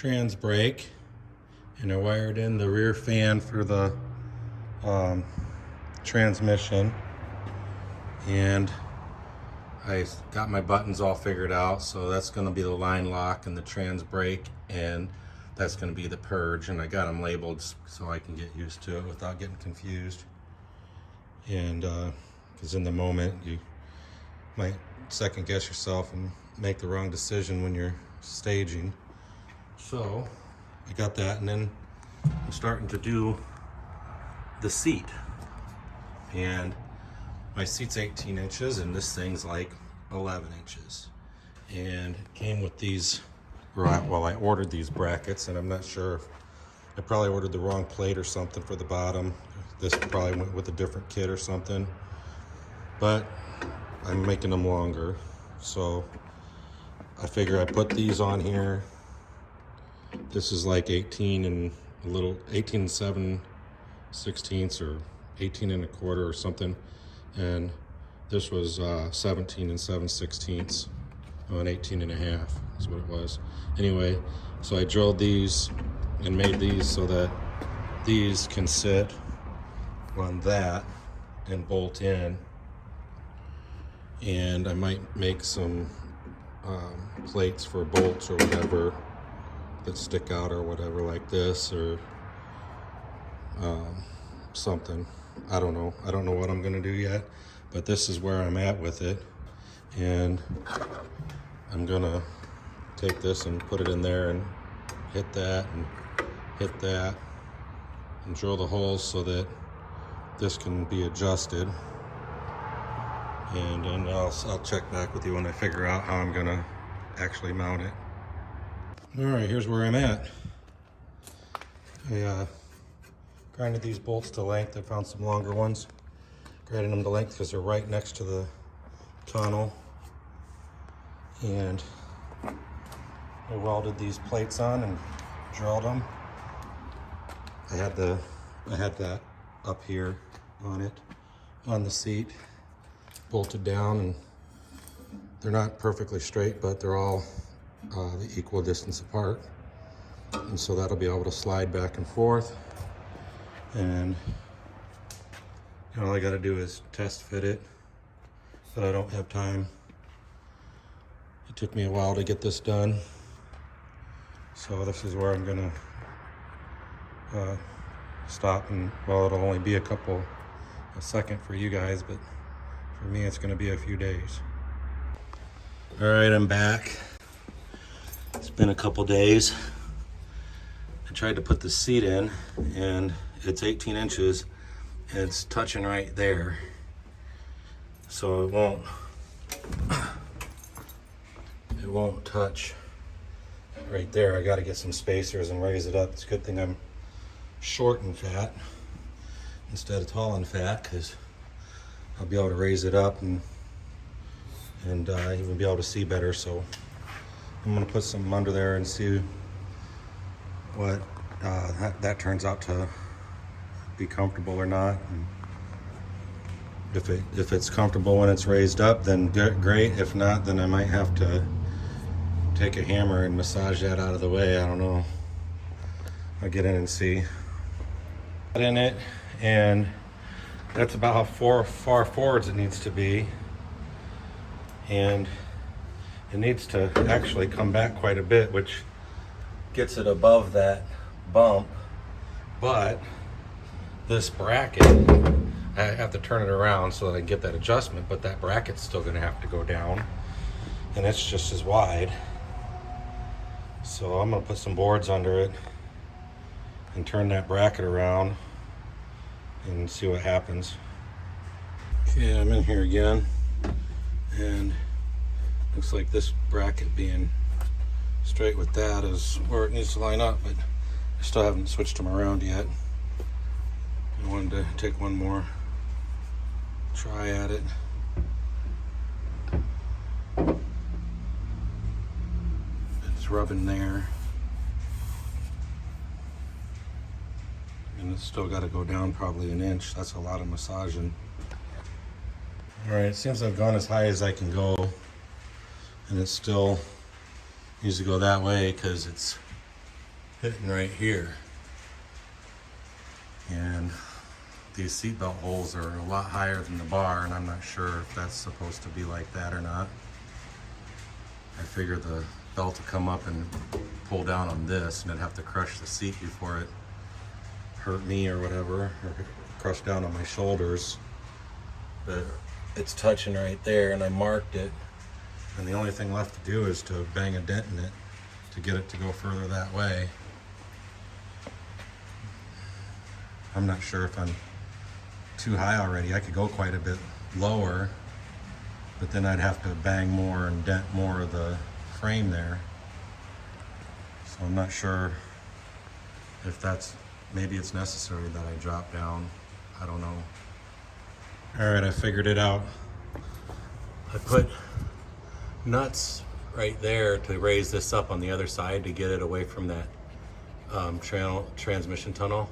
trans brake, and I wired in the rear fan for the transmission, and I got my buttons all figured out. So that's going to be the line lock and the trans brake, and that's going to be the purge, and I got them labeled so I can get used to it without getting confused. And because in the moment you might second guess yourself and make the wrong decision when you're staging. So I got that, and then I'm starting to do the seat, and my seat's 18 inches and this thing's like 11 inches, and it came with these, well, I ordered these brackets, and I'm not sure if I probably ordered the wrong plate or something for the bottom. This probably went with a different kit or something, but I'm making them longer, so I figure I put these on here. This is like 18 and 7/16 or 18 and a quarter or something, and this was 17 and 7/16 on 18 and a half is what it was. Anyway, so I drilled these and made these so that these can sit on that and bolt in, and I might make some plates for bolts or whatever that stick out or whatever, like this, or something. I don't know what I'm gonna do yet, but this is where I'm at with it, and I'm gonna take this and put it in there and hit that and hit that and drill the holes so that this can be adjusted, and then I'll check back with you when I figure out how I'm gonna actually mount it. All right, here's where I'm at. I grinded these bolts to length. I found some longer ones, grinding them to length because they're right next to the tunnel, and I welded these plates on and drilled them. I had that up here on it, on the seat, bolted down, and they're not perfectly straight, but they're all the equal distance apart, and so that'll be able to slide back and forth. And all I got to do is test fit it, but I don't have time. It took me a while to get this done, so this is where I'm gonna stop, and well, it'll only be a second for you guys, but for me it's gonna be a few days. All right, I'm back. It's been a couple days. I tried to put the seat in, and it's 18 inches and it's touching right there, so it won't touch right there. I got to get some spacers and raise it up. It's a good thing I'm short and fat instead of tall and fat, because I'll be able to raise it up and even be able to see better. So I'm gonna put some under there and see what that turns out to be comfortable or not. And if it's comfortable when it's raised up, then great. If not, then I might have to take a hammer and massage that out of the way. I don't know. I'll get in and see. Got in it, and that's about how far forwards it needs to be, and it needs to actually come back quite a bit, which gets it above that bump. But this bracket, I have to turn it around so that I can get that adjustment, but that bracket's still gonna have to go down, and it's just as wide. So I'm gonna put some boards under it and turn that bracket around and see what happens. Okay, I'm in here again, and looks like this bracket being straight with that is where it needs to line up, but I still haven't switched them around yet. I wanted to take one more try at it. It's rubbing there, and it's still got to go down probably an inch. That's a lot of massaging. All right, it seems I've gone as high as I can go, and it still needs to go that way because it's hitting right here. And these seatbelt holes are a lot higher than the bar, and I'm not sure if that's supposed to be like that or not. I figure the belt will come up and pull down on this, and I'd have to crush the seat before it hurt me or whatever, or crush down on my shoulders. But it's touching right there, and I marked it, and the only thing left to do is to bang a dent in it to get it to go further that way. I'm not sure if I'm too high already. I could go quite a bit lower, but then I'd have to bang more and dent more of the frame there. So I'm not sure if that's, maybe it's necessary that I drop down. I don't know. All right, I figured it out. I put nuts right there to raise this up on the other side to get it away from that transmission tunnel.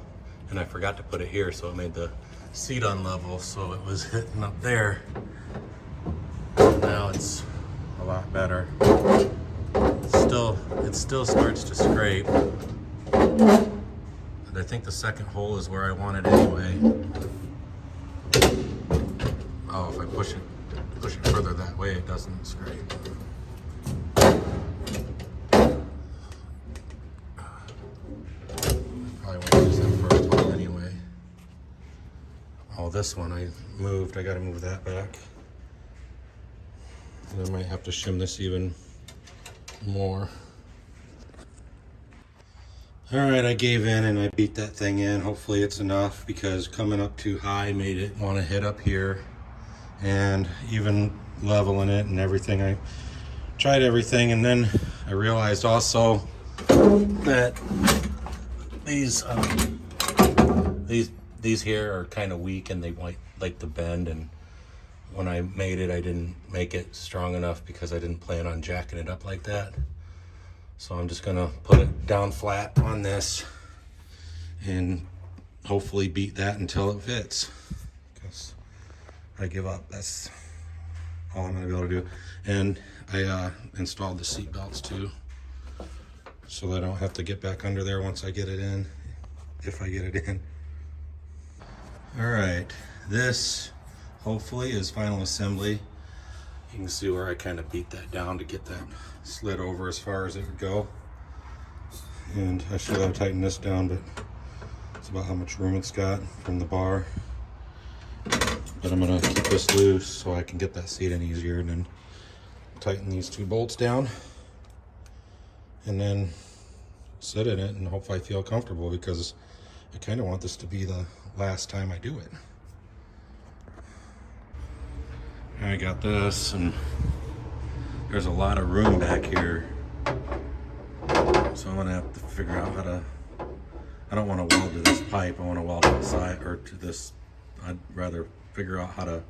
And I forgot to put it here, so it made the seat unlevel, so it was hitting up there. Now it's a lot better. It still starts to scrape. But I think the second hole is where I want it anyway. Oh, if I push it further that way, it doesn't scrape. Probably won't use that first hole anyway. Oh, this one I moved. I gotta move that back. And I might have to shim this even more. All right, I gave in and I beat that thing in. Hopefully it's enough, because coming up too high made it want to hit up here. And even leveling it and everything, I tried everything, and then I realized also that these here are kind of weak, and they like to bend, and when I made it, I didn't make it strong enough because I didn't plan on jacking it up like that. So I'm just gonna put it down flat on this and hopefully beat that until it fits. Because I give up. That's all I'm gonna be able to do. And I installed the seat belts too, so I don't have to get back under there once I get it in, if I get it in. All right, this hopefully is final assembly. You can see where I kind of beat that down to get that slid over as far as it would go. And I should have tightened this down, but it's about how much room it's got from the bar. But I'm gonna keep this loose so I can get that seat in easier, and then tighten these two bolts down, and then sit in it and hopefully I feel comfortable, because I kind of want this to be the last time I do it. I got this, and there's a lot of room back here, so I'm gonna have to figure out how to, I don't want to weld to this pipe, I want to weld outside, or to this, I'd rather figure out how to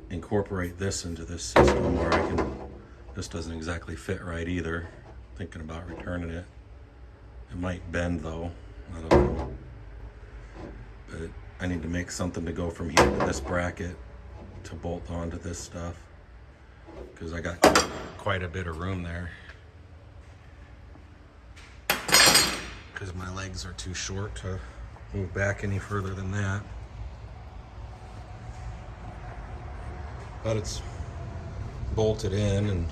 incorporate this into this system where I can, this doesn't exactly fit right either. Thinking about returning it. It might bend though, I don't know. But I need to make something to go from here to this bracket to bolt onto this stuff, because I got quite a bit of room there, because my legs are too short to move back any further than that. But it's bolted in and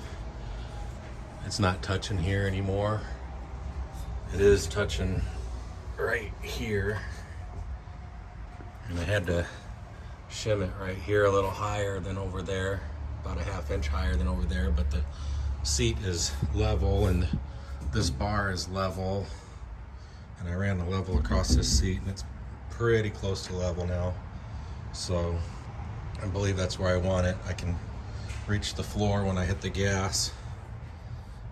it's not touching here anymore. It is touching right here, and I had to shim it right here a little higher than over there, about a ½ inch higher than over there, but the seat is level and this bar is level, and I ran the level across this seat and it's pretty close to level now. So I believe that's where I want it. I can reach the floor when I hit the gas,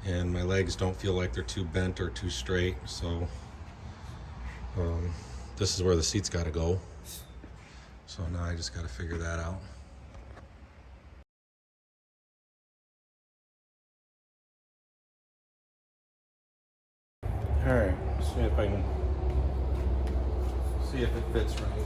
and my legs don't feel like they're too bent or too straight. So this is where the seat's got to go. So now I just got to figure that out. All right, see if I can see if it fits right.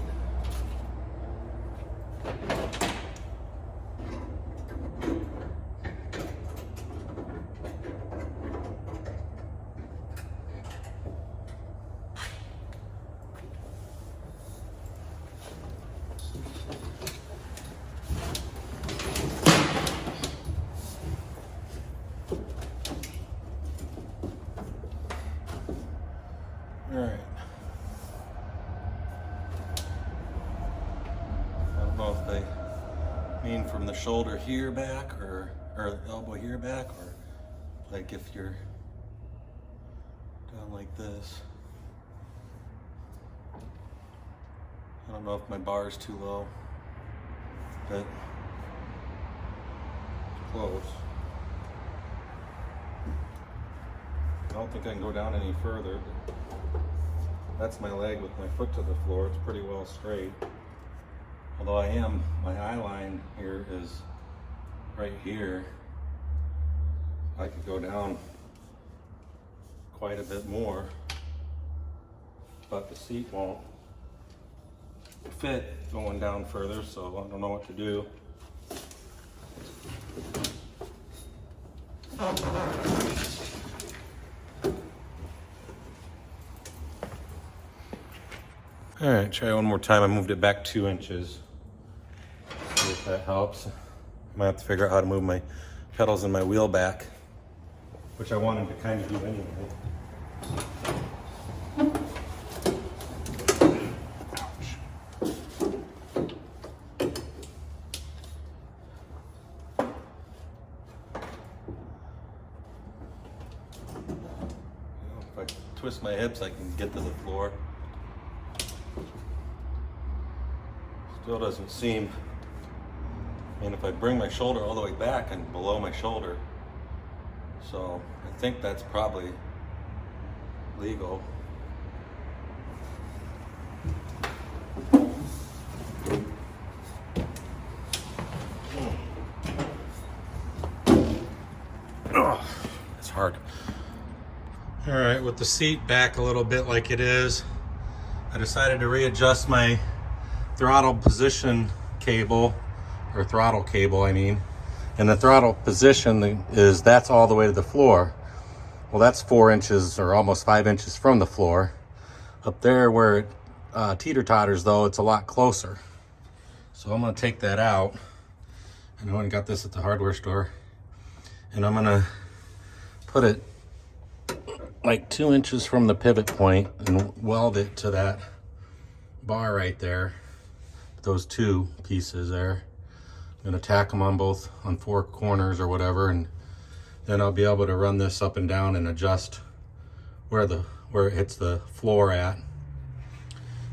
I mean from the shoulder here back, or the elbow here back, or like if you're down like this. I don't know if my bar is too low, but it's close. I don't think I can go down any further, but that's my leg with my foot to the floor. It's pretty well straight. Although my eye line here is right here. I could go down quite a bit more, but the seat won't fit going down further, so I don't know what to do. All right, try one more time. I moved it back 2 inches. See if that helps. I might have to figure out how to move my pedals and my wheel back, which I wanted to kind of do anyway. If I twist my hips, I can get to the floor. Still doesn't seem, I mean, if I bring my shoulder all the way back and below my shoulder, so I think that's probably legal. Oh, it's hard. All right, with the seat back a little bit like it is, I decided to readjust my throttle position cable, or throttle cable, I mean. And the throttle position is, that's all the way to the floor. Well, that's 4 inches or almost 5 inches from the floor. Up there where it teeter-totters though, it's a lot closer. So I'm gonna take that out. And I went and got this at the hardware store. And I'm gonna put it like 2 inches from the pivot point and weld it to that bar right there. Those two pieces there. I'm gonna tack them on both, on 4 corners or whatever, and then I'll be able to run this up and down and adjust where it hits the floor at.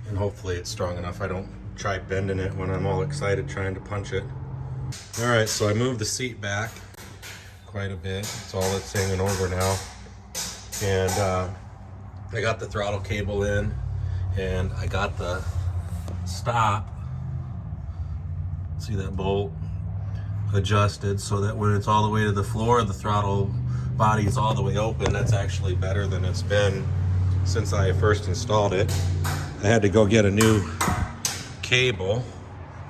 And hopefully it's strong enough. I don't try bending it when I'm all excited trying to punch it. All right, so I moved the seat back quite a bit. It's all it's hanging over now. And I got the throttle cable in, and I got the stop, see that bolt, adjusted so that when it's all the way to the floor, the throttle body is all the way open. That's actually better than it's been since I first installed it. I had to go get a new cable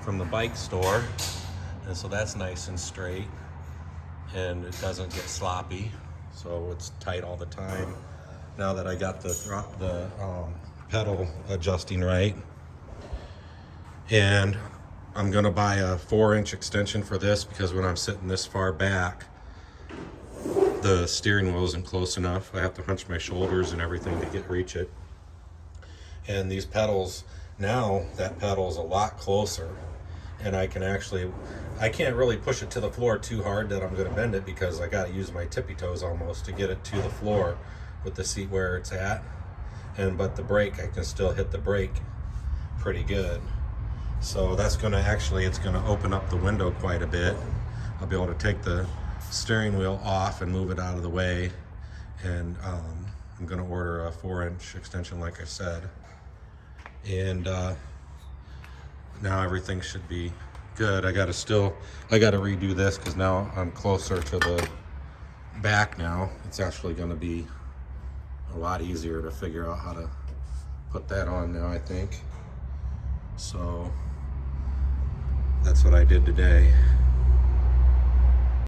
from the bike store, and so that's nice and straight and it doesn't get sloppy, so it's tight all the time now that I got the pedal adjusting right. And I'm gonna buy a 4-inch extension for this, because when I'm sitting this far back, the steering wheel isn't close enough. I have to hunch my shoulders and everything to reach it. And these pedals, now that pedal is a lot closer, and I can't really push it to the floor too hard that I'm gonna bend it, because I gotta use my tippy toes almost to get it to the floor with the seat where it's at. But the brake, I can still hit the brake pretty good. So that's gonna it's gonna open up the window quite a bit. I'll be able to take the steering wheel off and move it out of the way. And I'm gonna order a 4-inch extension like I said. And now everything should be good. I gotta redo this, because now I'm closer to the back now. It's actually gonna be a lot easier to figure out how to put that on now, I think. So that's what I did today.